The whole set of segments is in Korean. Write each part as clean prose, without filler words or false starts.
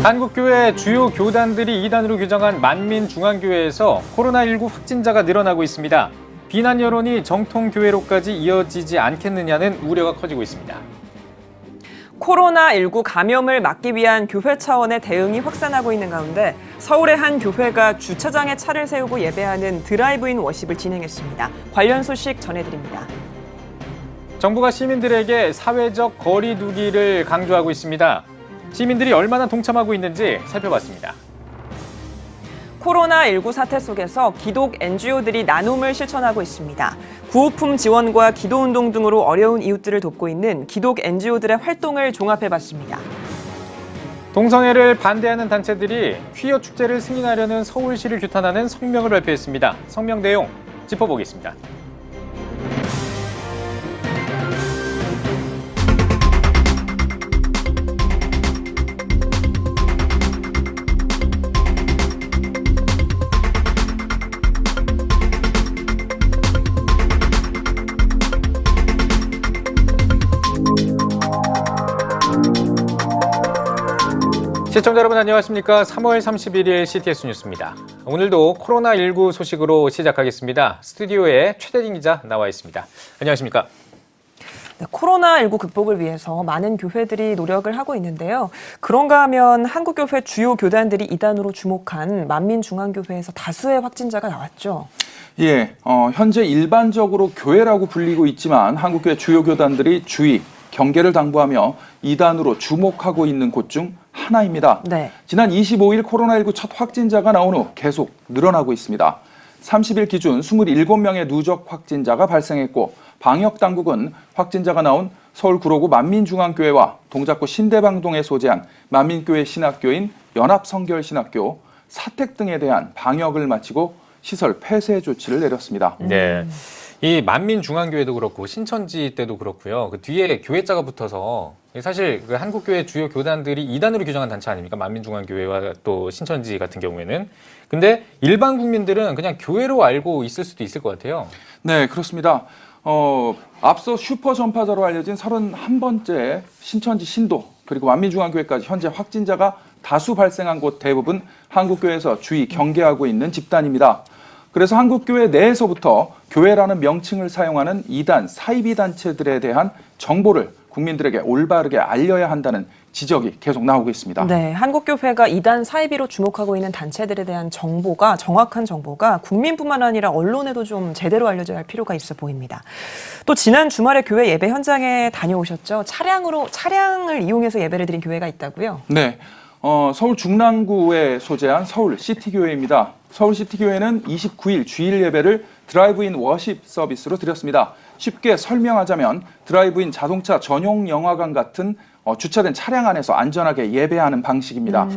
한국교회 주요 교단들이 이단으로 규정한 만민중앙교회에서 코로나19 확진자가 늘어나고 있습니다. 비난 여론이 정통교회로까지 이어지지 않겠느냐는 우려가 커지고 있습니다. 코로나19 감염을 막기 위한 교회 차원의 대응이 확산하고 있는 가운데 서울의 한 교회가 주차장에 차를 세우고 예배하는 드라이브인 워십을 진행했습니다. 관련 소식 전해드립니다. 정부가 시민들에게 사회적 거리 두기를 강조하고 있습니다. 시민들이 얼마나 동참하고 있는지 살펴봤습니다. 코로나19 사태 속에서 기독 NGO들이 나눔을 실천하고 있습니다. 구호품 지원과 기도운동 등으로 어려운 이웃들을 돕고 있는 기독 NGO들의 활동을 종합해봤습니다. 동성애를 반대하는 단체들이 퀴어 축제를 승인하려는 서울시를 규탄하는 성명을 발표했습니다. 성명 내용 짚어보겠습니다. 시청자 여러분 안녕하십니까? 3월 31일 CTS 뉴스입니다. 오늘도 코로나19 소식으로 시작하겠습니다. 스튜디오에 최대진 기자 나와 있습니다. 안녕하십니까? 네, 코로나19 극복을 위해서 많은 교회들이 노력을 하고 있는데요. 그런가 하면 한국교회 주요 교단들이 이단으로 주목한 만민중앙교회에서 다수의 확진자가 나왔죠. 예, 현재 일반적으로 교회라고 불리고 있지만 한국교회 주요 교단들이 주의, 경계를 당부하며 이단으로 주목하고 있는 곳 중 하나입니다. 네. 지난 25일 코로나19 첫 확진자가 나온 후 계속 늘어나고 있습니다. 30일 기준 27명의 누적 확진자가 발생했고 방역당국은 확진자가 나온 서울 구로구 만민중앙교회와 동작구 신대방동에 소재한 만민교회 신학교인 연합성결신학교, 사택 등에 대한 방역을 마치고 시설 폐쇄 조치를 내렸습니다. 네. 이 만민중앙교회도 그렇고 신천지 때도 그렇고요. 그 뒤에 교회자가 붙어서 사실 그 한국교회 주요 교단들이 이단으로 규정한 단체 아닙니까? 만민중앙교회와 또 신천지 같은 경우에는. 근데 일반 국민들은 그냥 교회로 알고 있을 수도 있을 것 같아요. 네, 그렇습니다. 앞서 슈퍼 전파자로 알려진 31번째 신천지 신도 그리고 만민중앙교회까지 현재 확진자가 다수 발생한 곳 대부분 한국교회에서 주의 경계하고 있는 집단입니다. 그래서 한국교회 내에서부터 교회라는 명칭을 사용하는 이단, 사이비 단체들에 대한 정보를 국민들에게 올바르게 알려야 한다는 지적이 계속 나오고 있습니다. 네, 한국교회가 이단 사이비로 주목하고 있는 단체들에 대한 정보가, 정확한 정보가 국민뿐만 아니라 언론에도 좀 제대로 알려져야 할 필요가 있어 보입니다. 또 지난 주말에 교회 예배 현장에 다녀오셨죠? 차량을 이용해서 예배를 드린 교회가 있다고요? 네, 서울 중랑구에 소재한 서울 시티교회입니다. 서울 시티교회는 29일 주일 예배를 드라이브인 워십 서비스로 드렸습니다. 쉽게 설명하자면 드라이브인 자동차 전용 영화관 같은 주차된 차량 안에서 안전하게 예배하는 방식입니다.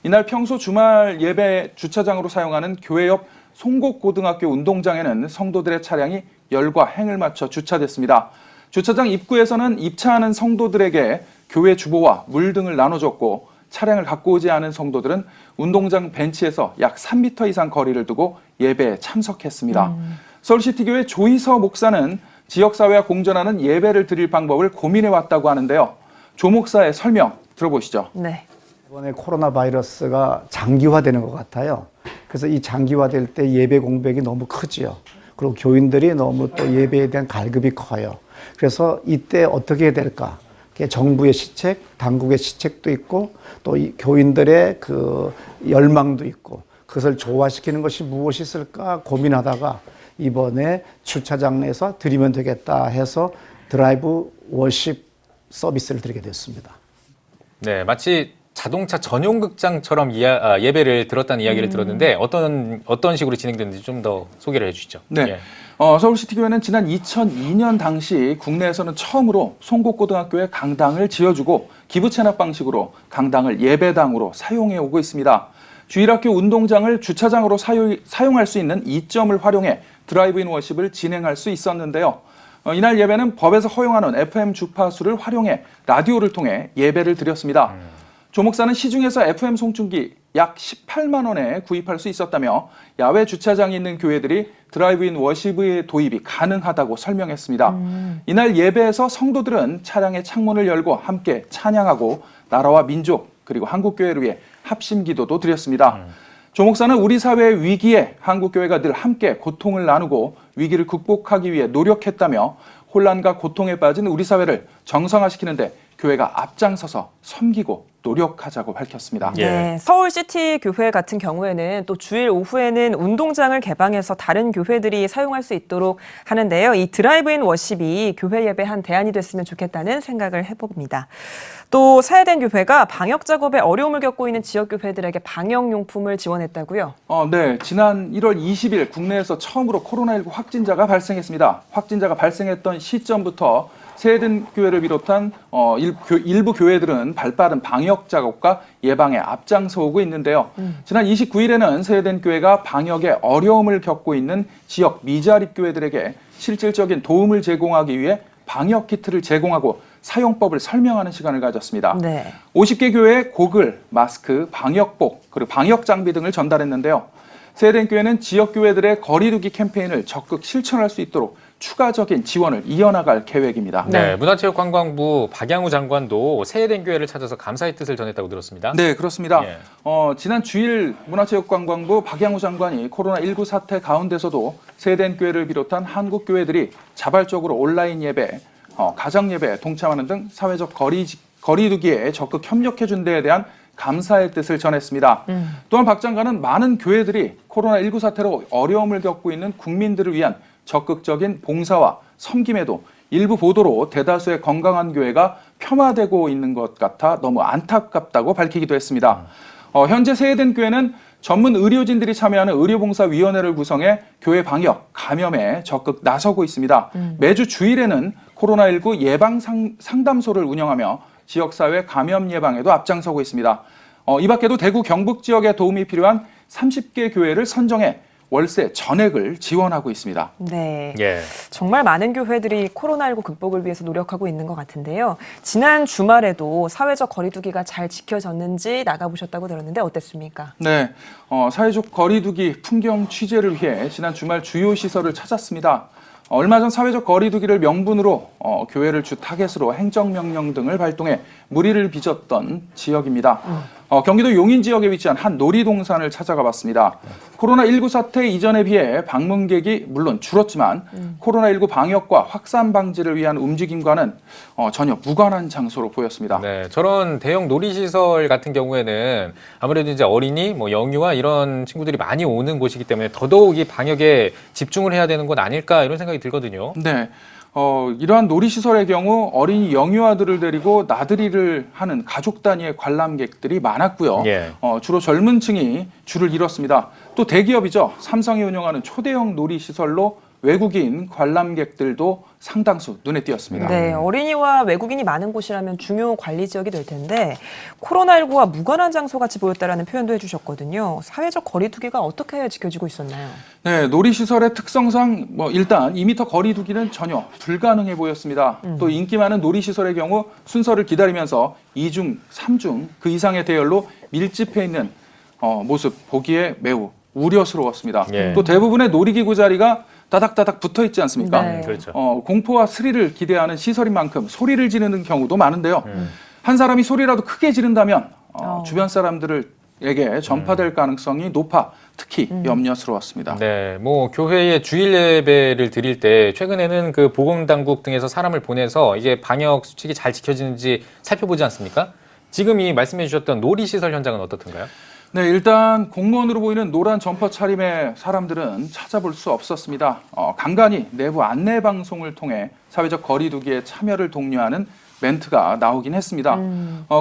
이날 평소 주말 예배 주차장으로 사용하는 교회 옆 송곡고등학교 운동장에는 성도들의 차량이 열과 행을 맞춰 주차됐습니다. 주차장 입구에서는 입차하는 성도들에게 교회 주보와 물 등을 나눠줬고 차량을 갖고 오지 않은 성도들은 운동장 벤치에서 약 3m 이상 거리를 두고 예배에 참석했습니다. 서울시티교회 조희서 목사는 지역사회와 공존하는 예배를 드릴 방법을 고민해왔다고 하는데요. 조 목사의 설명 들어보시죠. 네. 이번에 코로나 바이러스가 장기화되는 것 같아요. 그래서 이 장기화될 때 예배 공백이 너무 크지요. 그리고 교인들이 너무 또 예배에 대한 갈급이 커요. 그래서 이때 어떻게 해야 될까? 정부의 시책, 당국의 시책도 있고 또 이 교인들의 그 열망도 있고 그것을 조화시키는 것이 무엇이 있을까 고민하다가 이번에 주차장에서 드리면 되겠다 해서 드라이브 워십 서비스를 드리게 됐습니다. 네, 마치 자동차 전용 극장처럼 예배를 들었다는 이야기를 들었는데 어떤 식으로 진행됐는지 좀 더 소개를 해주시죠. 네. 예. 서울시티교회는 지난 2002년 당시 국내에서는 처음으로 송곡고등학교에 강당을 지어주고 기부 체납 방식으로 강당을 예배당으로 사용해 오고 있습니다. 주일학교 운동장을 주차장으로 사용할 수 있는 이점을 활용해 드라이브인 워십을 진행할 수 있었는데요. 이날 예배는 법에서 허용하는 FM 주파수를 활용해 라디오를 통해 예배를 드렸습니다. 조 목사는 시중에서 FM 송충기 약 18만 원에 구입할 수 있었다며 야외 주차장에 있는 교회들이 드라이브인 워십의 도입이 가능하다고 설명했습니다. 이날 예배에서 성도들은 차량의 창문을 열고 함께 찬양하고 나라와 민족 그리고 한국교회를 위해 합심 기도도 드렸습니다. 조 목사는 우리 사회의 위기에 한국교회가 늘 함께 고통을 나누고 위기를 극복하기 위해 노력했다며 혼란과 고통에 빠진 우리 사회를 정상화시키는데 교회가 앞장서서 섬기고 노력하자고 밝혔습니다. 예. 네, 서울시티 교회 같은 경우에는 또 주일 오후에는 운동장을 개방해서 다른 교회들이 사용할 수 있도록 하는데요. 이 드라이브인 워십이 교회 예배 한 대안이 됐으면 좋겠다는 생각을 해봅니다. 또 사회된 교회가 방역 작업에 어려움을 겪고 있는 지역 교회들에게 방역용품을 지원했다고요? 네. 지난 1월 20일 국내에서 처음으로 코로나19 확진자가 발생했습니다. 확진자가 발생했던 시점부터 세든 교회를 비롯한 일부 교회들은 발빠른 방역 작업과 예방에 앞장서고 있는데요. 지난 29일에는 세든 교회가 방역에 어려움을 겪고 있는 지역 미자립 교회들에게 실질적인 도움을 제공하기 위해 방역 키트를 제공하고 사용법을 설명하는 시간을 가졌습니다. 네. 50개 교회에 고글, 마스크, 방역복, 그리고 방역 장비 등을 전달했는데요. 세든 교회는 지역 교회들의 거리두기 캠페인을 적극 실천할 수 있도록 추가적인 지원을 이어나갈 계획입니다. 네, 문화체육관광부 박양우 장관도 세해된 교회를 찾아서 감사의 뜻을 전했다고 들었습니다. 네, 그렇습니다. 예. 지난 주일 문화체육관광부 박양우 장관이 코로나19 사태 가운데서도 세된 교회를 비롯한 한국 교회들이 자발적으로 온라인 예배, 가정 예배에 동참하는 등 사회적 거리두기에 적극 협력해준 데에 대한 감사의 뜻을 전했습니다. 또한 박 장관은 많은 교회들이 코로나19 사태로 어려움을 겪고 있는 국민들을 위한 적극적인 봉사와 섬김에도 일부 보도로 대다수의 건강한 교회가 폄하되고 있는 것 같아 너무 안타깝다고 밝히기도 했습니다. 현재 세해된 교회는 전문 의료진들이 참여하는 의료봉사위원회를 구성해 교회 방역, 감염에 적극 나서고 있습니다. 매주 주일에는 코로나19 예방 상담소를 운영하며 지역사회 감염 예방에도 앞장서고 있습니다. 이 밖에도 대구 경북 지역에 도움이 필요한 30개 교회를 선정해 월세 전액을 지원하고 있습니다. 네. 예. 정말 많은 교회들이 코로나19 극복을 위해서 노력하고 있는 것 같은데요. 지난 주말에도 사회적 거리두기가 잘 지켜졌는지 나가보셨다고 들었는데 어땠습니까? 네, 사회적 거리두기 풍경 취재를 위해 지난 주말 주요 시설을 찾았습니다. 얼마 전 사회적 거리두기를 명분으로 교회를 주 타겟으로 행정명령 등을 발동해 무리를 빚었던 지역입니다. 경기도 용인 지역에 위치한 한 놀이동산을 찾아가 봤습니다. 코로나19 사태 이전에 비해 방문객이 물론 줄었지만 코로나19 방역과 확산 방지를 위한 움직임과는 전혀 무관한 장소로 보였습니다. 네, 저런 대형 놀이시설 같은 경우에는 아무래도 이제 어린이, 영유아 이런 친구들이 많이 오는 곳이기 때문에 더더욱 이 방역에 집중을 해야 되는 것 아닐까 이런 생각이 들거든요. 네. 이러한 놀이시설의 경우 어린이 영유아들을 데리고 나들이를 하는 가족 단위의 관람객들이 많았고요. 예. 주로 젊은 층이 줄을 이뤘습니다. 또 대기업이죠. 삼성이 운영하는 초대형 놀이시설로 외국인 관람객들도 상당수 눈에 띄었습니다. 네, 어린이와 외국인이 많은 곳이라면 중요 관리 지역이 될 텐데 코로나19와 무관한 장소 같이 보였다라는 표현도 해주셨거든요. 사회적 거리두기가 어떻게 지켜지고 있었나요? 네, 놀이시설의 특성상 일단 2m 거리두기는 전혀 불가능해 보였습니다. 또 인기 많은 놀이시설의 경우 순서를 기다리면서 2중, 3중 그 이상의 대열로 밀집해 있는 모습 보기에 매우 우려스러웠습니다. 예. 또 대부분의 놀이기구 자리가 따닥따닥 붙어 있지 않습니까? 네. 그렇죠. 공포와 스릴을 기대하는 시설인 만큼 소리를 지르는 경우도 많은데요. 한 사람이 소리라도 크게 지른다면 주변 사람들에게 전파될 가능성이 높아 특히 염려스러웠습니다. 네, 교회에 주일 예배를 드릴 때 최근에는 그 보건당국 등에서 사람을 보내서 이게 방역 수칙이 잘 지켜지는지 살펴보지 않습니까? 지금 이 말씀해 주셨던 놀이시설 현장은 어떻던가요? 네, 일단 공무원으로 보이는 노란 점퍼 차림의 사람들은 찾아볼 수 없었습니다. 간간히 내부 안내 방송을 통해 사회적 거리두기에 참여를 독려하는 멘트가 나오긴 했습니다.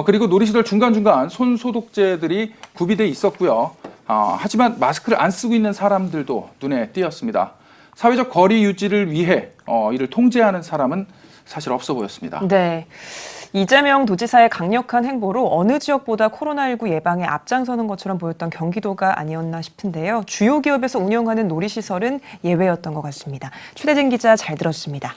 그리고 놀이시설 중간중간 손 소독제들이 구비돼 있었고요. 하지만 마스크를 안 쓰고 있는 사람들도 눈에 띄었습니다. 사회적 거리 유지를 위해 이를 통제하는 사람은 사실 없어 보였습니다. 네. 이재명 도지사의 강력한 행보로 어느 지역보다 코로나19 예방에 앞장서는 것처럼 보였던 경기도가 아니었나 싶은데요. 주요 기업에서 운영하는 놀이시설은 예외였던 것 같습니다. 최대진 기자 잘 들었습니다.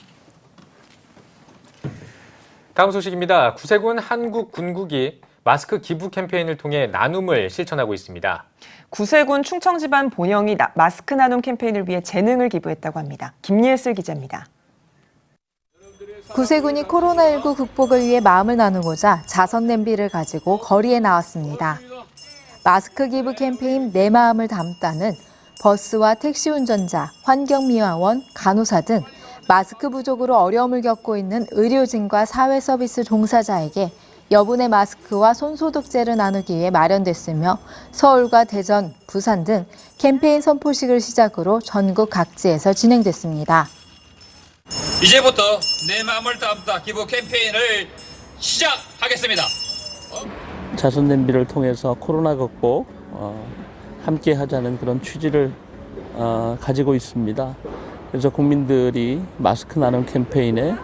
다음 소식입니다. 구세군 한국군국이 마스크 기부 캠페인을 통해 나눔을 실천하고 있습니다. 구세군 충청지방 본영이 마스크 나눔 캠페인을 위해 재능을 기부했다고 합니다. 김예슬 기자입니다. 구세군이 코로나19 극복을 위해 마음을 나누고자 자선 냄비를 가지고 거리에 나왔습니다. 마스크 기부 캠페인 내 마음을 담다는 버스와 택시 운전자, 환경미화원, 간호사 등 마스크 부족으로 어려움을 겪고 있는 의료진과 사회 서비스 종사자에게 여분의 마스크와 손소독제를 나누기 위해 마련됐으며 서울과 대전, 부산 등 캠페인 선포식을 시작으로 전국 각지에서 진행됐습니다. 이제부터 내 마음을 담다 기부 캠페인을 시작하겠습니다. 자선 냄비를 통해서 코로나 극복 함께 하자는 그런 취지를 가지고 있습니다. 그래서 국민들이 마스크 나눔 캠페인에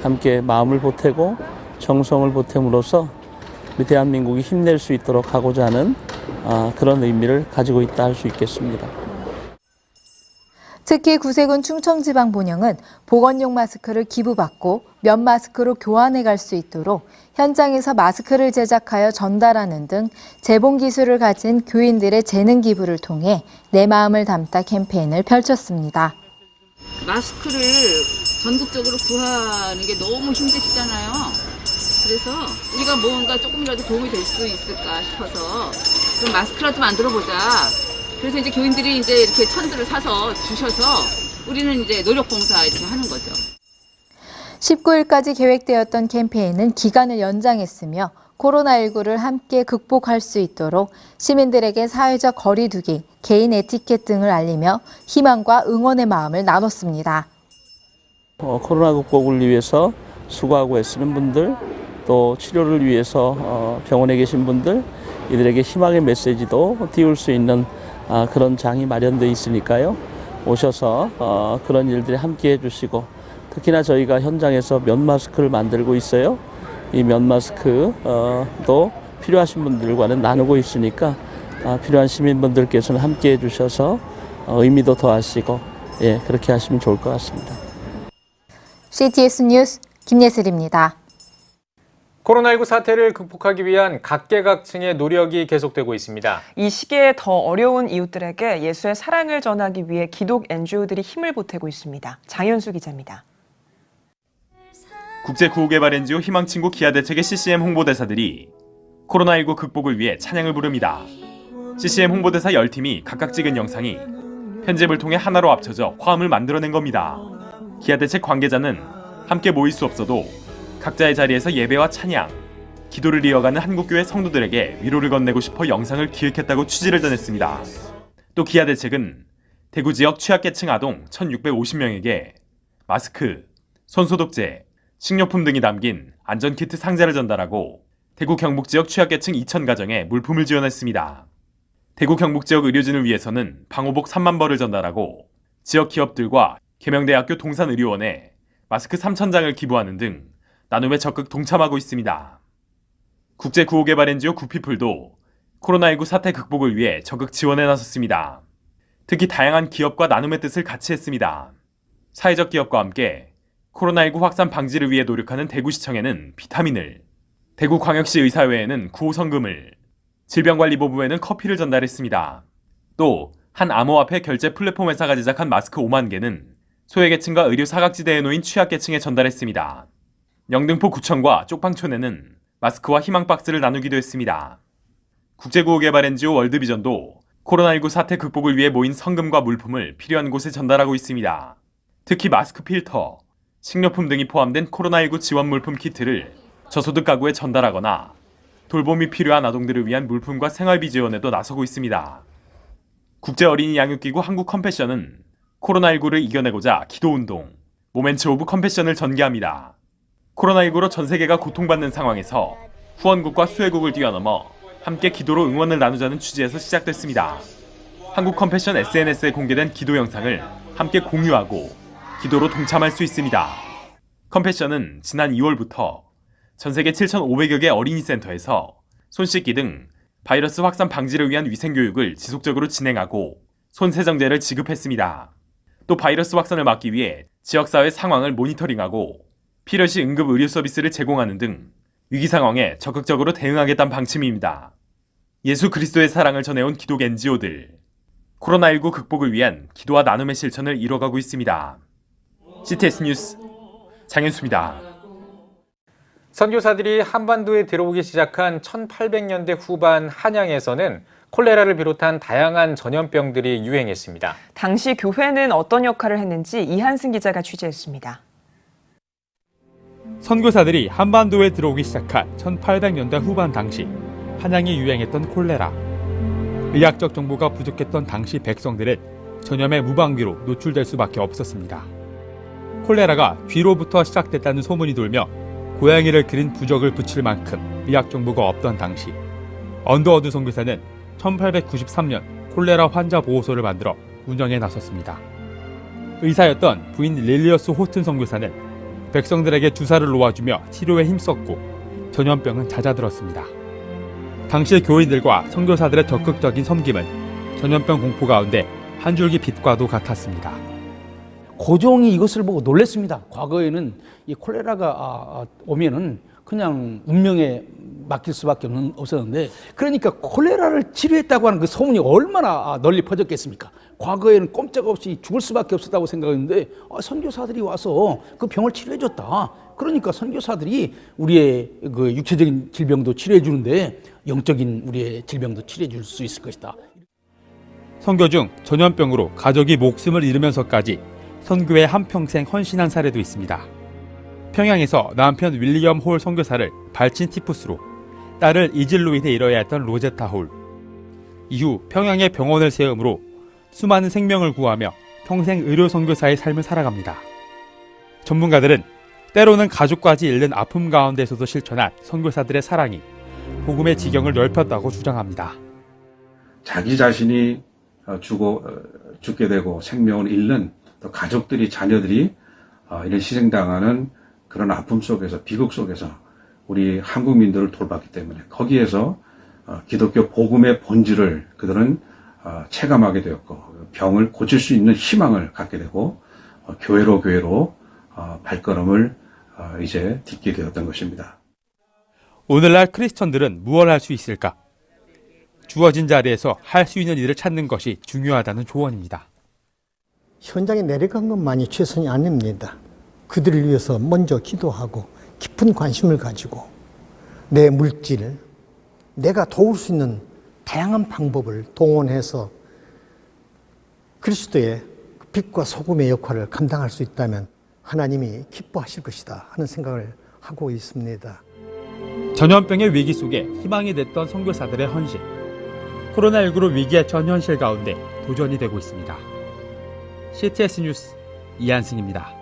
함께 마음을 보태고 정성을 보탬으로써 우리 대한민국이 힘낼 수 있도록 하고자 하는 그런 의미를 가지고 있다 할 수 있겠습니다. 특히 구세군 충청지방본영은 보건용 마스크를 기부받고 면 마스크로 교환해 갈 수 있도록 현장에서 마스크를 제작하여 전달하는 등 재봉 기술을 가진 교인들의 재능 기부를 통해 내 마음을 담다 캠페인을 펼쳤습니다. 마스크를 전국적으로 구하는 게 너무 힘드시잖아요. 그래서 우리가 뭔가 조금이라도 도움이 될 수 있을까 싶어서 그럼 마스크라도 만들어 보자. 그래서 이제 교인들이 이제 이렇게 천들을 사서 주셔서 우리는 이제 노력 봉사 이렇게 하는 거죠. 19일까지 계획되었던 캠페인은 기간을 연장했으며 코로나19를 함께 극복할 수 있도록 시민들에게 사회적 거리 두기, 개인 에티켓 등을 알리며 희망과 응원의 마음을 나눴습니다. 코로나 극복을 위해서 수고하고 애쓰는 분들, 또 치료를 위해서 병원에 계신 분들, 이들에게 희망의 메시지도 띄울 수 있는 그런 장이 마련되어 있으니까요. 오셔서 그런 일들에 함께 해주시고, 특히나 저희가 현장에서 면 마스크를 만들고 있어요. 이 면 마스크도 필요하신 분들과는 나누고 있으니까 필요한 시민분들께서는 함께 해주셔서 의미도 더하시고 그렇게 하시면 좋을 것 같습니다. CTS 뉴스 김예슬입니다. 코로나19 사태를 극복하기 위한 각계각층의 노력이 계속되고 있습니다. 이 시기에 더 어려운 이웃들에게 예수의 사랑을 전하기 위해 기독 NGO들이 힘을 보태고 있습니다. 장현수 기자입니다. 국제구호개발 NGO 희망친구 기아대책의 CCM 홍보대사들이 코로나19 극복을 위해 찬양을 부릅니다. CCM 홍보대사 10팀이 각각 찍은 영상이 편집을 통해 하나로 합쳐져 화음을 만들어낸 겁니다. 기아대책 관계자는 함께 모일 수 없어도 각자의 자리에서 예배와 찬양, 기도를 이어가는 한국교회 성도들에게 위로를 건네고 싶어 영상을 기획했다고 취지를 전했습니다. 또 기아대책은 대구 지역 취약계층 아동 1,650명에게 마스크, 손소독제, 식료품 등이 담긴 안전키트 상자를 전달하고 대구 경북지역 취약계층 2,000가정에 물품을 지원했습니다. 대구 경북지역 의료진을 위해서는 방호복 3만 벌을 전달하고 지역 기업들과 계명대학교 동산의료원에 마스크 3,000장을 기부하는 등 나눔에 적극 동참하고 있습니다. 국제구호개발 NGO 구피플도 코로나19 사태 극복을 위해 적극 지원에 나섰습니다. 특히 다양한 기업과 나눔의 뜻을 같이 했습니다. 사회적 기업과 함께 코로나19 확산 방지를 위해 노력하는 대구시청에는 비타민을, 대구광역시 의사회에는 구호성금을, 질병관리본부에는 커피를 전달했습니다. 또 한 암호화폐 결제 플랫폼 회사가 제작한 마스크 5만 개는 소외계층과 의료 사각지대에 놓인 취약계층에 전달했습니다. 영등포 구청과 쪽방촌에는 마스크와 희망박스를 나누기도 했습니다. 국제구호개발 NGO 월드비전도 코로나19 사태 극복을 위해 모인 성금과 물품을 필요한 곳에 전달하고 있습니다. 특히 마스크 필터, 식료품 등이 포함된 코로나19 지원 물품 키트를 저소득 가구에 전달하거나 돌봄이 필요한 아동들을 위한 물품과 생활비 지원에도 나서고 있습니다. 국제어린이 양육기구 한국컴패션은 코로나19를 이겨내고자 기도운동, 모멘츠 오브 컴패션을 전개합니다. 코로나19로 전 세계가 고통받는 상황에서 후원국과 수혜국을 뛰어넘어 함께 기도로 응원을 나누자는 취지에서 시작됐습니다. 한국컴패션 SNS에 공개된 기도 영상을 함께 공유하고 기도로 동참할 수 있습니다. 컴패션은 지난 2월부터 전 세계 7,500여 개 어린이 센터에서 손 씻기 등 바이러스 확산 방지를 위한 위생교육을 지속적으로 진행하고 손 세정제를 지급했습니다. 또 바이러스 확산을 막기 위해 지역사회 상황을 모니터링하고 필요시 응급 의료 서비스를 제공하는 등 위기 상황에 적극적으로 대응하겠다는 방침입니다. 예수 그리스도의 사랑을 전해온 기독 NGO들, 코로나19 극복을 위한 기도와 나눔의 실천을 이뤄가고 있습니다. CTS 뉴스 장현수입니다. 선교사들이 한반도에 들어오기 시작한 1800년대 후반 한양에서는 콜레라를 비롯한 다양한 전염병들이 유행했습니다. 당시 교회는 어떤 역할을 했는지 이한승 기자가 취재했습니다. 선교사들이 한반도에 들어오기 시작한 1800년대 후반 당시 한양에 유행했던 콜레라. 의학적 정보가 부족했던 당시 백성들은 전염의 무방비로 노출될 수밖에 없었습니다. 콜레라가 쥐로부터 시작됐다는 소문이 돌며 고양이를 그린 부적을 붙일 만큼 의학 정보가 없던 당시 언더워드 선교사는 1893년 콜레라 환자 보호소를 만들어 운영에 나섰습니다. 의사였던 부인 릴리어스 호튼 선교사는 백성들에게 주사를 놓아주며 치료에 힘썼고 전염병은 잦아들었습니다. 당시 교인들과 선교사들의 적극적인 섬김은 전염병 공포 가운데 한 줄기 빛과도 같았습니다. 고종이 이것을 보고 놀랐습니다. 과거에는 이 콜레라가 오면은 그냥 운명에 맡길 수밖에 없었는데, 그러니까 콜레라를 치료했다고 하는 그 소문이 얼마나 널리 퍼졌겠습니까? 과거에는 꼼짝없이 죽을 수밖에 없었다고 생각했는데 선교사들이 와서 그 병을 치료해줬다. 그러니까 선교사들이 우리의 그 육체적인 질병도 치료해 주는데 영적인 우리의 질병도 치료해 줄 수 있을 것이다. 선교 중 전염병으로 가족이 목숨을 잃으면서까지 선교에 한평생 헌신한 사례도 있습니다. 평양에서 남편 윌리엄 홀 선교사를 발친 티푸스로, 딸을 이질로이드에 잃어야 했던 로제타 홀. 이후 평양에 병원을 세움으로 수많은 생명을 구하며 평생 의료 선교사의 삶을 살아갑니다. 전문가들은 때로는 가족까지 잃는 아픔 가운데서도 실천한 선교사들의 사랑이 복음의 지경을 넓혔다고 주장합니다. 자기 자신이 죽게 되고 생명을 잃는 또 가족들이, 자녀들이 이런 희생당하는 그런 아픔 속에서, 비극 속에서 우리 한국민들을 돌봤기 때문에 거기에서 기독교 복음의 본질을 그들은 체감하게 되었고, 병을 고칠 수 있는 희망을 갖게 되고, 교회로 발걸음을 이제 딛게 되었던 것입니다. 오늘날 크리스천들은 무엇을 할 수 있을까? 주어진 자리에서 할 수 있는 일을 찾는 것이 중요하다는 조언입니다. 현장에 내려간 것만이 최선이 아닙니다. 그들을 위해서 먼저 기도하고 깊은 관심을 가지고 내 물질, 내가 도울 수 있는 다양한 방법을 동원해서 그리스도의 빛과 소금의 역할을 감당할 수 있다면 하나님이 기뻐하실 것이다 하는 생각을 하고 있습니다. 전염병의 위기 속에 희망이 됐던 선교사들의 헌신. 코로나19로 위기에 처한 현실 가운데 도전이 되고 있습니다. CTS 뉴스 이한승입니다.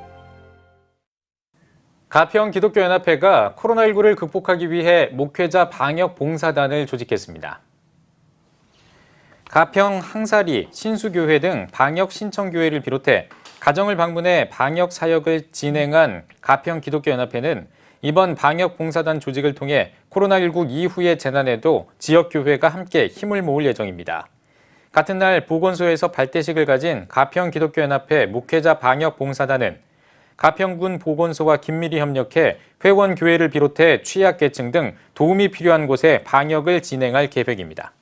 가평 기독교연합회가 코로나19를 극복하기 위해 목회자 방역 봉사단을 조직했습니다. 가평 항사리, 신수교회 등 방역 신청교회를 비롯해 가정을 방문해 방역 사역을 진행한 가평 기독교연합회는 이번 방역 봉사단 조직을 통해 코로나19 이후의 재난에도 지역교회가 함께 힘을 모을 예정입니다. 같은 날 보건소에서 발대식을 가진 가평 기독교연합회 목회자 방역 봉사단은 가평군 보건소와 긴밀히 협력해 회원교회를 비롯해 취약계층 등 도움이 필요한 곳에 방역을 진행할 계획입니다.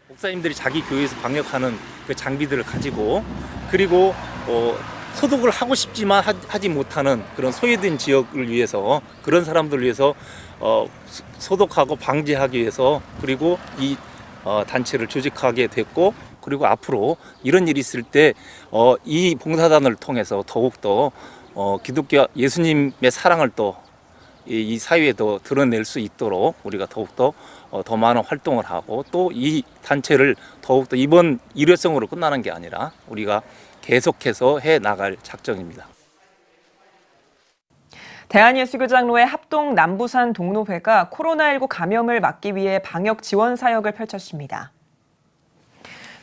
목사님들이 자기 교회에서 방역하는 그 장비들을 가지고, 그리고 소독을 하고 싶지만 하지 못하는 그런 소외된 지역을 위해서, 그런 사람들을 위해서 소독하고 방지하기 위해서, 그리고 이 단체를 조직하게 됐고, 그리고 앞으로 이런 일이 있을 때 이 봉사단을 통해서 더욱더 기독교 예수님의 사랑을 또 이 사회에 더 드러낼 수 있도록 우리가 더욱더 더 많은 활동을 하고, 또 이 단체를 더욱더 이번 일회성으로 끝나는 게 아니라 우리가 계속해서 해 나갈 작정입니다. 대한예수교장로회 합동 남부산 동로회가 코로나19 감염을 막기 위해 방역 지원 사역을 펼쳤습니다.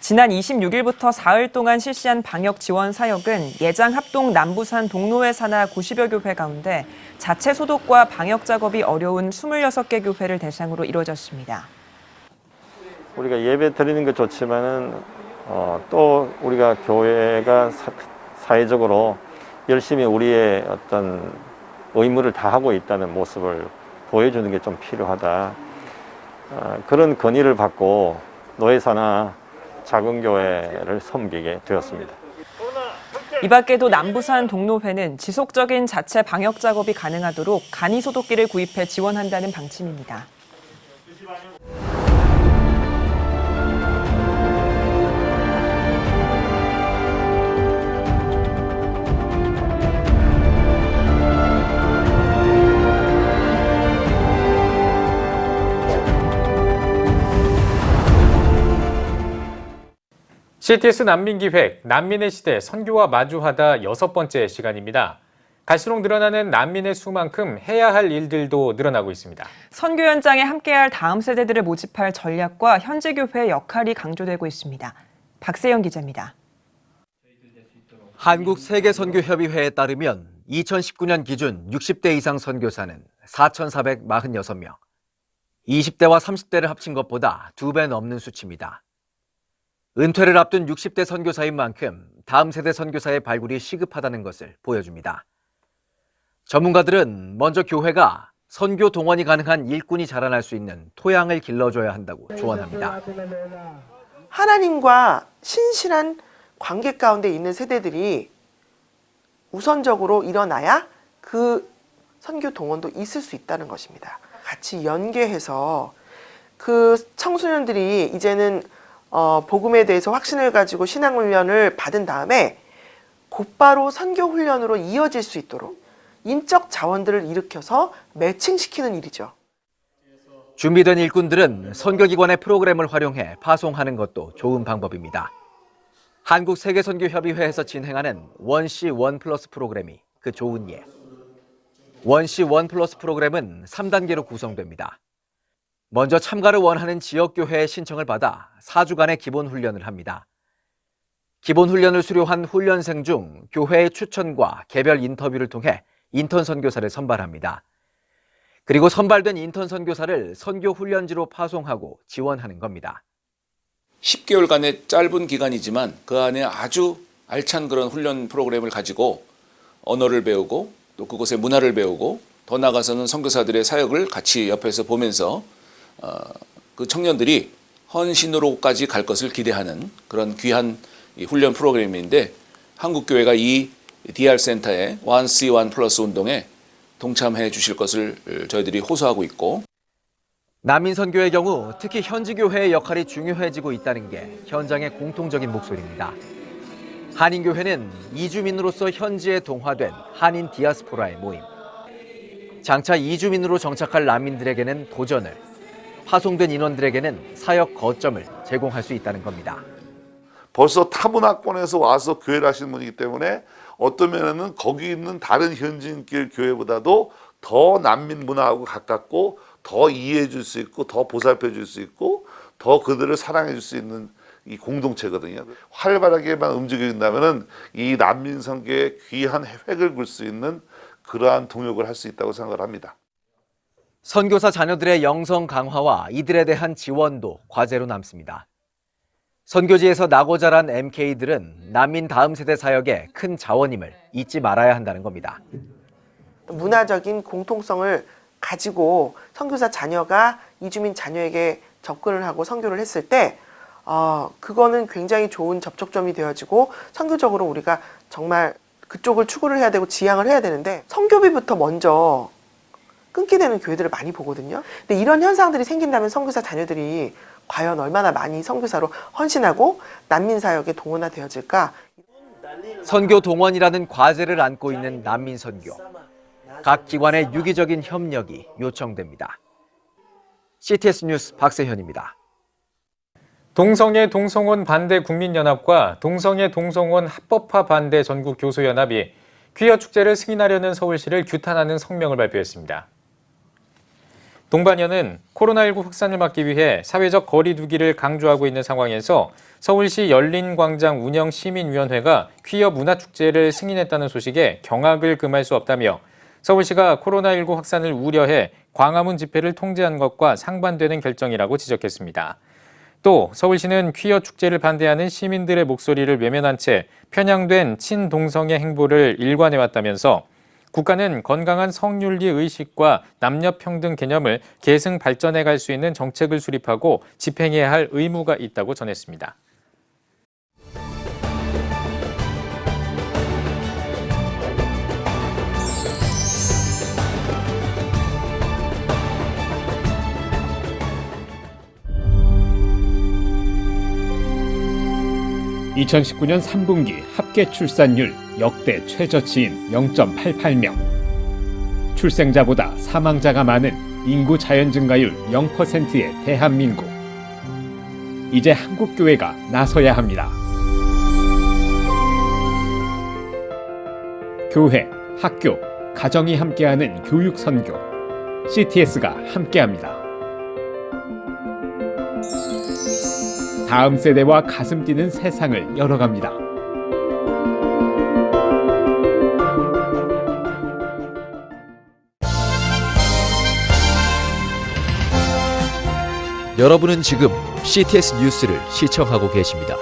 지난 26일부터 사흘 동안 실시한 방역 지원 사역은 예장 합동 남부산 동로회 산하 90여 교회 가운데 자체 소독과 방역 작업이 어려운 26개 교회를 대상으로 이루어졌습니다. 우리가 예배 드리는 것 좋지만은 또 우리가 교회가 사회적으로 열심히 우리의 어떤 의무를 다하고 있다는 모습을 보여주는 게 좀 필요하다. 그런 건의를 받고 노회사나 작은 교회를 섬기게 되었습니다. 코로나 함께 이 밖에도 남부산 동로회는 지속적인 자체 방역 작업이 가능하도록 간이 소독기를 구입해 지원한다는 방침입니다. CTS 난민기획, 난민의 시대, 선교와 마주하다 6번째 시간입니다. 갈수록 늘어나는 난민의 수만큼 해야 할 일들도 늘어나고 있습니다. 선교 현장에 함께할 다음 세대들을 모집할 전략과 현지 교회의 역할이 강조되고 있습니다. 박세영 기자입니다. 한국세계선교협의회에 따르면 2019년 기준 60대 이상 선교사는 4,446명, 20대와 30대를 합친 것보다 2배 넘는 수치입니다. 은퇴를 앞둔 60대 선교사인 만큼 다음 세대 선교사의 발굴이 시급하다는 것을 보여줍니다. 전문가들은 먼저 교회가 선교 동원이 가능한 일꾼이 자라날 수 있는 토양을 길러줘야 한다고 조언합니다. 하나님과 신실한 관계 가운데 있는 세대들이 우선적으로 일어나야 그 선교 동원도 있을 수 있다는 것입니다. 같이 연계해서 그 청소년들이 이제는 복음에 대해서 확신을 가지고 신앙훈련을 받은 다음에 곧바로 선교훈련으로 이어질 수 있도록 인적 자원들을 일으켜서 매칭시키는 일이죠. 준비된 일꾼들은 선교기관의 프로그램을 활용해 파송하는 것도 좋은 방법입니다. 한국세계선교협의회에서 진행하는 원시 원플러스 프로그램이 그 좋은 예. 원시 원플러스 프로그램은 3단계로 구성됩니다. 먼저 참가를 원하는 지역교회의 신청을 받아 4주간의 기본훈련을 합니다. 기본훈련을 수료한 훈련생 중 교회의 추천과 개별 인터뷰를 통해 인턴 선교사를 선발합니다. 그리고 선발된 인턴 선교사를 선교 훈련지로 파송하고 지원하는 겁니다. 10개월간의 짧은 기간이지만 그 안에 아주 알찬 그런 훈련 프로그램을 가지고 언어를 배우고 또 그곳의 문화를 배우고 더 나아가서는 선교사들의 사역을 같이 옆에서 보면서 그 청년들이 헌신으로까지 갈 것을 기대하는 그런 귀한 훈련 프로그램인데 한국교회가 이 DR센터의 1C1플러스 운동에 동참해 주실 것을 저희들이 호소하고 있고, 난민 선교의 경우 특히 현지 교회의 역할이 중요해지고 있다는 게 현장의 공통적인 목소리입니다. 한인교회는 이주민으로서 현지에 동화된 한인 디아스포라의 모임. 장차 이주민으로 정착할 난민들에게는 도전을, 파송된 인원들에게는 사역 거점을 제공할 수 있다는 겁니다. 벌써 타문화권에서 와서 교회를 하시는 분이기 때문에 어떤 면에는 거기 있는 다른 현지인길 교회보다도 더 난민 문화하고 가깝고 더 이해해 줄 수 있고 더 보살펴 줄 수 있고 더 그들을 사랑해 줄 수 있는 이 공동체거든요. 활발하게만 움직인다면은 이 난민 선교에 귀한 획을 굴 수 있는 그러한 동역을 할 수 있다고 생각을 합니다. 선교사 자녀들의 영성 강화와 이들에 대한 지원도 과제로 남습니다. 선교지에서 나고 자란 MK들은 난민 다음 세대 사역에 큰 자원임을 잊지 말아야 한다는 겁니다. 문화적인 공통성을 가지고 선교사 자녀가 이주민 자녀에게 접근을 하고 선교를 했을 때 그거는 굉장히 좋은 접촉점이 되어지고 선교적으로 우리가 정말 그쪽을 추구를 해야 되고 지향을 해야 되는데 선교비부터 먼저 끊게 되는 교회들을 많이 보거든요. 근데 이런 현상들이 생긴다면 선교사 자녀들이 과연 얼마나 많이 선교사로 헌신하고 난민 사역에 동원되어질까? 선교 동원이라는 과제를 안고 있는 난민 선교. 각 기관의 유기적인 협력이 요청됩니다. CTS 뉴스 박세현입니다. 동성애 동성혼 반대 국민연합과 동성애 동성혼 합법화 반대 전국교수연합이 퀴어 축제를 승인하려는 서울시를 규탄하는 성명을 발표했습니다. 동반연은 코로나19 확산을 막기 위해 사회적 거리 두기를 강조하고 있는 상황에서 서울시 열린광장 운영시민위원회가 퀴어 문화축제를 승인했다는 소식에 경악을 금할 수 없다며 서울시가 코로나19 확산을 우려해 광화문 집회를 통제한 것과 상반되는 결정이라고 지적했습니다. 또 서울시는 퀴어 축제를 반대하는 시민들의 목소리를 외면한 채 편향된 친동성애 행보를 일관해왔다면서 국가는 건강한 성윤리 의식과 남녀평등 개념을 계승 발전해 갈 수 있는 정책을 수립하고 집행해야 할 의무가 있다고 전했습니다. 2019년 3분기 합계 출산율 역대 최저치인 0.88명. 출생자보다 사망자가 많은 인구 자연 증가율 0%의 대한민국. 이제 한국교회가 나서야 합니다. 교회, 학교, 가정이 함께하는 교육 선교. CTS가 함께합니다. 다음 세대와 가슴 뛰는 세상을 열어갑니다. 여러분은 지금 CTS 뉴스를 시청하고 계십니다.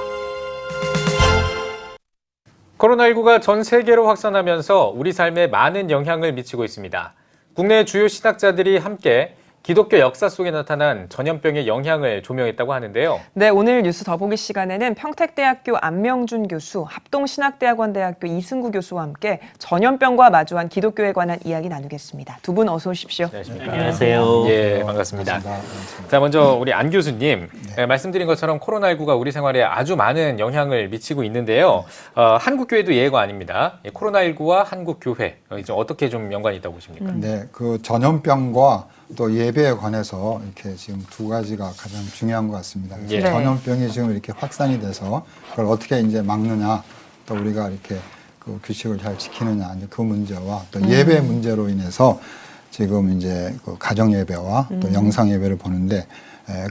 코로나19가 전 세계로 확산하면서 우리 삶에 많은 영향을 미치고 있습니다. 국내 주요 신학자들이 함께 기독교 역사 속에 나타난 전염병의 영향을 조명했다고 하는데요. 네, 오늘 뉴스 더보기 시간에는 평택대학교 안명준 교수, 합동신학대학원대학교 이승구 교수와 함께 전염병과 마주한 기독교에 관한 이야기 나누겠습니다. 두 분 어서 오십시오. 안녕하십니까. 안녕하세요. 예, 반갑습니다. 자, 먼저 우리 안 교수님, 말씀드린 것처럼 코로나19가 우리 생활에 아주 많은 영향을 미치고 있는데요. 한국교회도 예외가 아닙니다. 코로나19와 한국교회, 이제 어떻게 좀 연관이 있다고 보십니까? 네, 그 전염병과 또 예배에 관해서 이렇게 지금 두 가지가 가장 중요한 것 같습니다. 예. 전염병이 지금 이렇게 확산이 돼서 그걸 어떻게 이제 막느냐, 또 우리가 이렇게 그 규칙을 잘 지키느냐, 이제 그 문제와 또 예배 문제로 인해서 지금 이제 그 가정 예배와 또 영상 예배를 보는데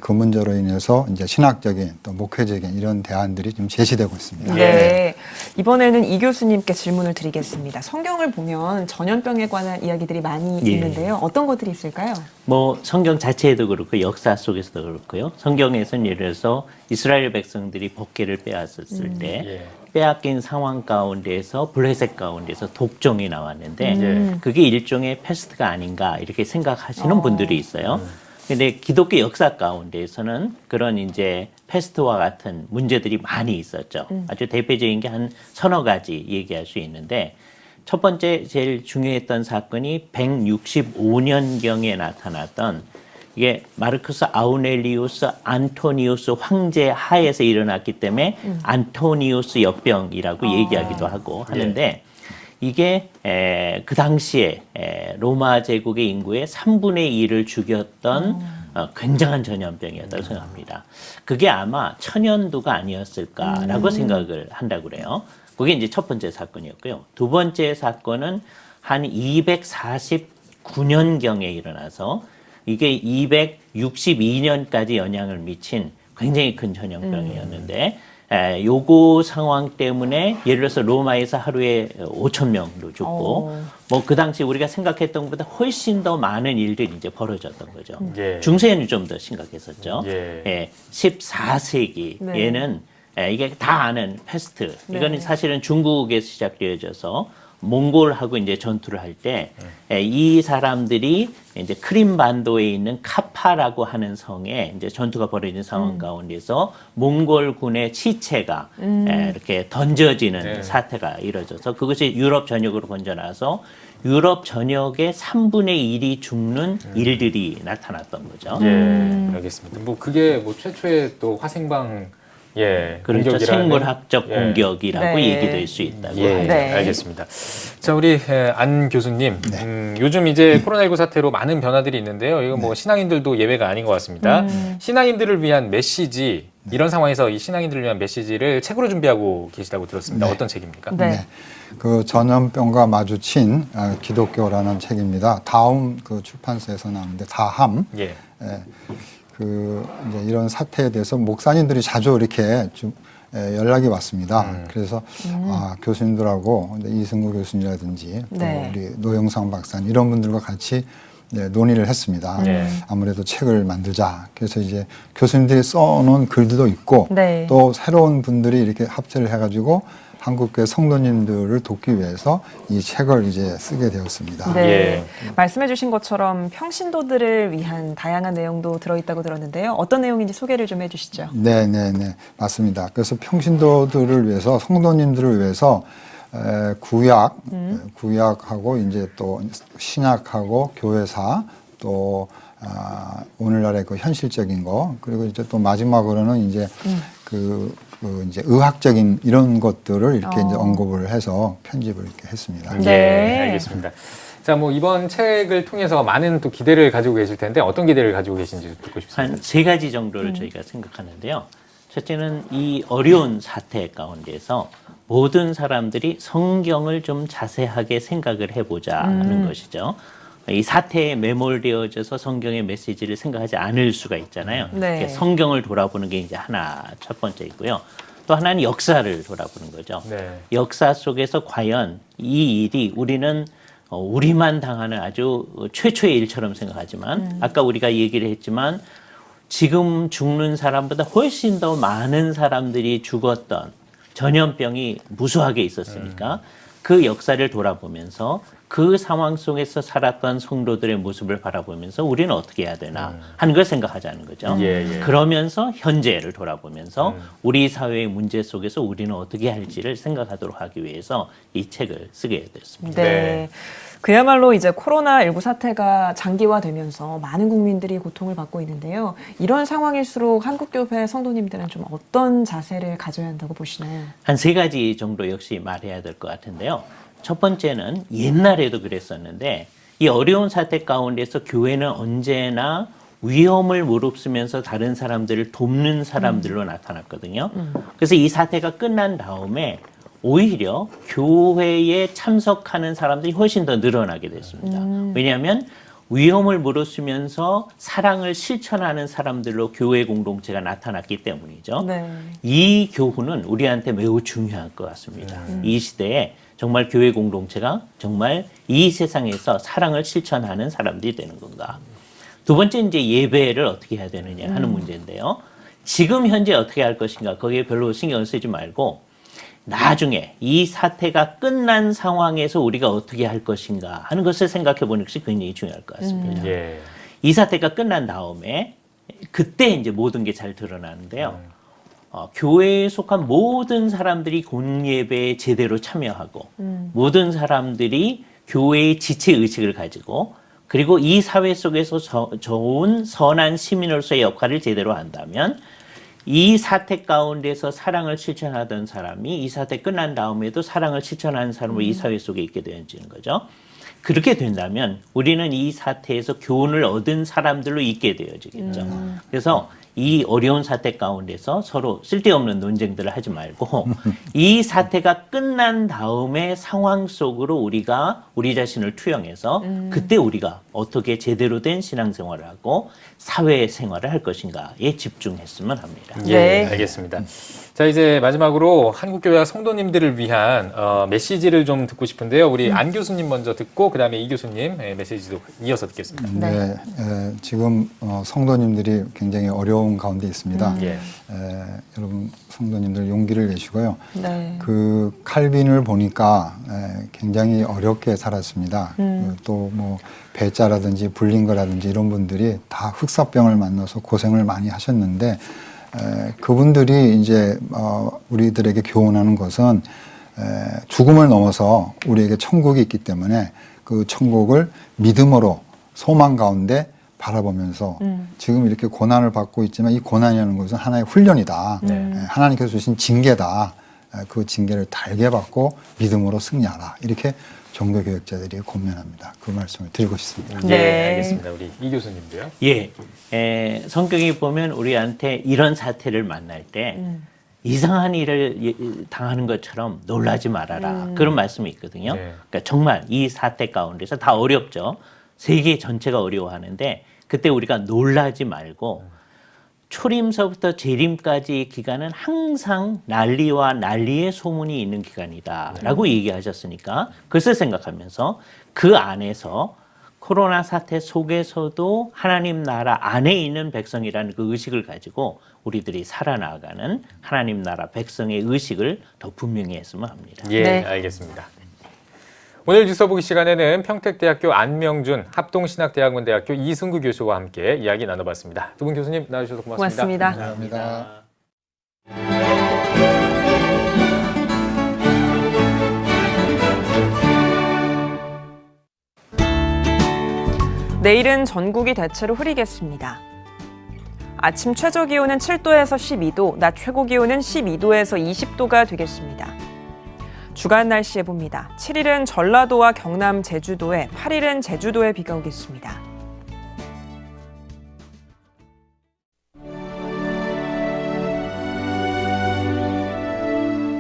그 문제로 인해서 이제 신학적인 또 목회적인 이런 대안들이 좀 제시되고 있습니다. 네. 이번에는 이 교수님께 질문을 드리겠습니다. 성경을 보면 전염병에 관한 이야기들이 많이 예. 있는데요. 어떤 것들이 있을까요? 뭐 성경 자체에도 그렇고 역사 속에서도 그렇고요. 성경에서는 예를 들어서 이스라엘 백성들이 법궤를 빼앗았을 때 빼앗긴 상황 가운데에서 블레셋 가운데서 독종이 나왔는데 그게 일종의 패스트가 아닌가 이렇게 생각하시는 분들이 있어요. 근데 기독교 역사 가운데에서는 그런 이제 패스트와 같은 문제들이 많이 있었죠. 아주 대표적인 게 한 서너 가지 얘기할 수 있는데 첫 번째 제일 중요했던 사건이 165년경에 나타났던 이게 마르쿠스 아우렐리우스 안토니우스 황제 하에서 일어났기 때문에 안토니우스 역병이라고 얘기하기도 하고 하는데 이게 그 당시에 로마 제국의 인구의 3분의 1을 죽였던 굉장한 전염병이었다고 생각합니다. 그게 아마 천연두가 아니었을까라고 생각을 한다고 그래요. 그게 이제 첫 번째 사건이었고요. 두 번째 사건은 한 249년경에 일어나서 이게 262년까지 영향을 미친 굉장히 큰 전염병이었는데 요거 상황 때문에 예를 들어서 로마에서 하루에 5,000명도 죽고 뭐 그 당시 우리가 생각했던 것보다 훨씬 더 많은 일들이 이제 벌어졌던 거죠. 중세에는 좀 더 심각했었죠. 14세기에는 이게 다 아는 패스트. 이거는 사실은 중국에서 시작되어져서 몽골하고 이제 전투를 할 때 이 사람들이 이제 크림반도에 있는 카파라고 하는 성에 이제 전투가 벌어진 상황 가운데서 몽골군의 시체가 이렇게 던져지는 사태가 이루어져서 그것이 유럽 전역으로 번져나와서 유럽 전역의 3분의 1이 죽는 일들이 나타났던 거죠. 알겠습니다. 뭐 그게 뭐 최초의 또 화생방 그렇죠. 공격이라는- 생물학적 공격이라고 네. 얘기될 수 있다고. 알겠습니다. 자, 우리 안 교수님, 요즘 이제 코로나19 사태로 많은 변화들이 있는데요. 이거 뭐 신앙인들도 예외가 아닌 것 같습니다. 신앙인들을 위한 메시지, 이런 상황에서 이 신앙인들을 위한 메시지를 책으로 준비하고 계시다고 들었습니다. 어떤 책입니까? 그 전염병과 마주친 기독교라는 책입니다. 다음 그 출판사에서 나오는데 다함. 그 이제 이런 사태에 대해서 목사님들이 자주 이렇게 좀 연락이 왔습니다. 그래서 교수님들하고 이승구 교수님이라든지 또 우리 노영상 박사님 이런 분들과 같이 논의를 했습니다. 아무래도 책을 만들자. 그래서 이제 교수님들이 써놓은 글들도 있고 또 새로운 분들이 이렇게 합체를 해가지고 한국교회 성도님들을 돕기 위해서 이 책을 이제 쓰게 되었습니다. 말씀해주신 것처럼 평신도들을 위한 다양한 내용도 들어있다고 들었는데요. 어떤 내용인지 소개를 좀 해주시죠. 네, 맞습니다. 그래서 평신도들을 위해서 성도님들을 위해서 구약하고 이제 또 신약하고 교회사 또 오늘날의 그 현실적인 거 그리고 이제 또 마지막으로는 이제 그 그 이제 의학적인 이런 것들을 이렇게 이제 언급을 해서 편집을 이렇게 했습니다. 네, 알겠습니다. 자, 뭐 이번 책을 통해서 많은 또 기대를 가지고 계실 텐데 어떤 기대를 가지고 계신지 듣고 싶습니다. 한 3가지 정도를 저희가 생각하는데요. 첫째는 이 어려운 사태 가운데서 모든 사람들이 성경을 좀 자세하게 생각을 해보자 하는 것이죠. 이 사태에 매몰되어져서 성경의 메시지를 생각하지 않을 수가 있잖아요. 네. 성경을 돌아보는 게 이제 하나 첫 번째이고요. 또 하나는 역사를 돌아보는 거죠. 네. 역사 속에서 과연 이 일이 우리는 우리만 당하는 아주 최초의 일처럼 생각하지만 아까 우리가 얘기를 했지만 지금 죽는 사람보다 훨씬 더 많은 사람들이 죽었던 전염병이 무수하게 있었으니까 그 역사를 돌아보면서 그 상황 속에서 살았던 성도들의 모습을 바라보면서 우리는 어떻게 해야 되나 하는 걸 생각하자는 거죠. 그러면서 현재를 돌아보면서 우리 사회의 문제 속에서 우리는 어떻게 할지를 생각하도록 하기 위해서 이 책을 쓰게 됐습니다. 네. 그야말로 이제 코로나19 사태가 장기화되면서 많은 국민들이 고통을 받고 있는데요. 이런 상황일수록 한국교회 성도님들은 좀 어떤 자세를 가져야 한다고 보시나요? 한 3가지 정도 역시 말해야 될 것 같은데요. 첫 번째는 옛날에도 그랬었는데 이 어려운 사태 가운데서 교회는 언제나 위험을 무릅쓰면서 다른 사람들을 돕는 사람들로 나타났거든요. 그래서 이 사태가 끝난 다음에 오히려 교회에 참석하는 사람들이 훨씬 더 늘어나게 됐습니다. 왜냐하면 위험을 무릅쓰면서 사랑을 실천하는 사람들로 교회 공동체가 나타났기 때문이죠. 네. 이 교훈은 우리한테 매우 중요할 것 같습니다. 이 시대에 정말 교회 공동체가 정말 이 세상에서 사랑을 실천하는 사람들이 되는 건가. 두 번째 이제 예배를 어떻게 해야 되느냐 하는 문제인데요. 지금 현재 어떻게 할 것인가 거기에 별로 신경을 쓰지 말고 나중에 이 사태가 끝난 상황에서 우리가 어떻게 할 것인가 하는 것을 생각해 보는 것이 굉장히 중요할 것 같습니다. 이 사태가 끝난 다음에 그때 이제 모든 게 잘 드러나는데요. 교회에 속한 모든 사람들이 공예배에 제대로 참여하고 모든 사람들이 교회의 지체의식을 가지고 그리고 이 사회 속에서 좋은 선한 시민으로서의 역할을 제대로 한다면 이 사태 가운데서 사랑을 실천하던 사람이 이 사태 끝난 다음에도 사랑을 실천하는 사람으로 이 사회 속에 있게 되어지는 거죠. 그렇게 된다면 우리는 이 사태에서 교훈을 얻은 사람들로 있게 되어지겠죠. 그래서 이 어려운 사태 가운데서 서로 쓸데없는 논쟁들을 하지 말고 이 사태가 끝난 다음에 상황 속으로 우리가 우리 자신을 투영해서 그때 우리가 어떻게 제대로 된 신앙생활을 하고 사회생활을 할 것인가에 집중했으면 합니다. 예, 알겠습니다. 자, 이제 마지막으로 한국교회와 성도님들을 위한 메시지를 좀 듣고 싶은데요. 우리 안 교수님 먼저 듣고 그다음에 이 교수님 메시지도 이어서 듣겠습니다. 네, 지금 성도님들이 굉장히 어려운 가운데 있습니다. 여러분 성도님들 용기를 내시고요. 네. 그 칼빈을 보니까 굉장히 어렵게 살았습니다. 또 뭐 배자라든지 불린거라든지 이런 분들이 다 흑사병을 만나서 고생을 많이 하셨는데 그분들이 이제 우리들에게 교훈하는 것은 죽음을 넘어서 우리에게 천국이 있기 때문에 그 천국을 믿음으로 소망 가운데 바라보면서 지금 이렇게 고난을 받고 있지만 이 고난이라는 것은 하나의 훈련이다. 하나님께서 주신 징계다. 그 징계를 달게 받고 믿음으로 승리하라. 이렇게 종교교육자들이 권면합니다. 그 말씀을 드리고 싶습니다. 네, 알겠습니다. 우리 이 교수님도요. 예, 성경에 보면 우리한테 이런 사태를 만날 때 이상한 일을 당하는 것처럼 놀라지 말아라. 그런 말씀이 있거든요. 그러니까 정말 이 사태 가운데서 다 어렵죠. 세계 전체가 어려워하는데 그때 우리가 놀라지 말고 초림서부터 재림까지의 기간은 항상 난리와 난리의 소문이 있는 기간이다라고 얘기하셨으니까 그것을 생각하면서 그 안에서 코로나 사태 속에서도 하나님 나라 안에 있는 백성이라는 그 의식을 가지고 우리들이 살아나가는 하나님 나라 백성의 의식을 더 분명히 했으면 합니다. 예, 알겠습니다. 오늘 뉴스 보기 시간에는 평택대학교 안명준, 합동신학대학원대학교 이승구 교수와 함께 이야기 나눠봤습니다. 두 분 교수님 나와주셔서 고맙습니다. 감사합니다. 내일은 전국이 대체로 흐리겠습니다. 아침 최저 기온은 7도에서 12도, 낮 최고 기온은 12도에서 20도가 되겠습니다. 주간 날씨 해봅니다. 7일은 전라도와 경남, 제주도에, 8일은 제주도에 비가 오겠습니다.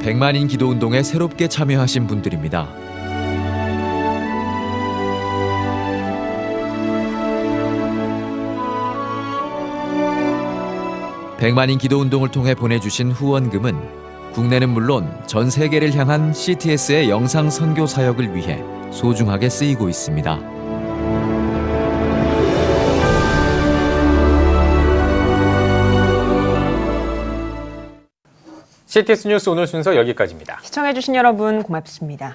백만인 기도운동에 새롭게 참여하신 분들입니다. 백만인 기도운동을 통해 보내주신 후원금은 국내는 물론 전 세계를 향한 CTS의 영상 선교 사역을 위해 소중하게 쓰이고 있습니다. CTS 뉴스 오늘 순서 여기까지입니다. 시청해주신 여러분 고맙습니다.